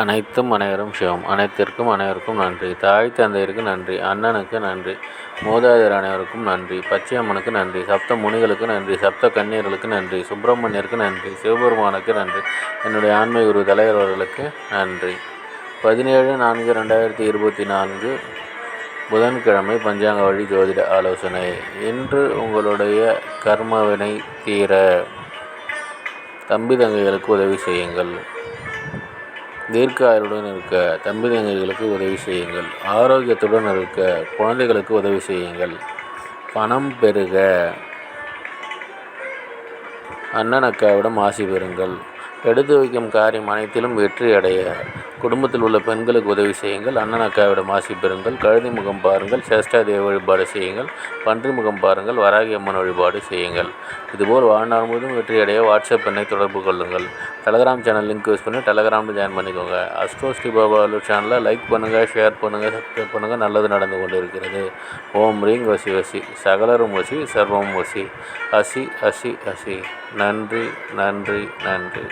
அனைத்தும் அனைவரும் சிவம். அனைத்திற்கும் அனைவருக்கும் நன்றி. தாய் தந்தையருக்கு நன்றி. அண்ணனுக்கு நன்றி. மூதாதையர் அனைவருக்கும் நன்றி. பச்சையம்மனுக்கு நன்றி. சப்த முனிகளுக்கு நன்றி. சப்த கன்னியர்களுக்கு நன்றி. சுப்பிரமணியருக்கு நன்றி. சிவபெருமானுக்கு நன்றி. என்னுடைய ஆன்மீக குரு தலைவர் அவர்களுக்கு நன்றி. 17/4/2024 புதன்கிழமை பஞ்சாங்க வழி ஜோதிட ஆலோசனை. இன்று உங்களுடைய கர்மவினை தீர தம்பி தங்கைகளுக்கு உதவி செய்யுங்கள். தீர்க்க ஆயுளுடன் இருக்க தம்பி தங்கைகளுக்கு உதவி செய்யுங்கள். ஆரோக்கியத்துடன் இருக்க குழந்தைகளுக்கு உதவி செய்யுங்கள். பணம் பெருக அண்ணன் அக்காவிடம் ஆசி பெறுங்கள். எடுத்து வைக்கும் காரியம் அனைத்திலும் வெற்றி அடைய குடும்பத்தில் உள்ள பெண்களுக்கு உதவி செய்யுங்கள். அண்ணன் அக்காவிடம் ஆசி பெறுங்கள். கழுதி முகம் பாருங்கள். சேஷ்டாதேவ வழிபாடு செய்யுங்கள். பன்றி முகம் பாருங்கள். வராகி அம்மன் வழிபாடு செய்யுங்கள். இதுபோல் வாழ்நாள் முழுவதும் வெற்றி அடைய வாட்ஸ்அப் எண்ணை தொடர்பு கொள்ளுங்கள். டெலகிராம் சேனல் லிங்க் யூஸ் பண்ணி டெலகிராமில் ஜாயின் பண்ணிக்கோங்க. அஸ்ட்ரோ ஸ்ரீ பாபா சேனலை லைக் பண்ணுங்கள், ஷேர் பண்ணுங்கள், சப்ஸ்கிரைப் பண்ணுங்கள். நல்லது நடந்து கொண்டு இருக்கிறது. ஓம் ரீங் வசி வசி சகலரும் வசி சர்வம் வசி அசி அசி அசி. நன்றி நன்றி நன்றி.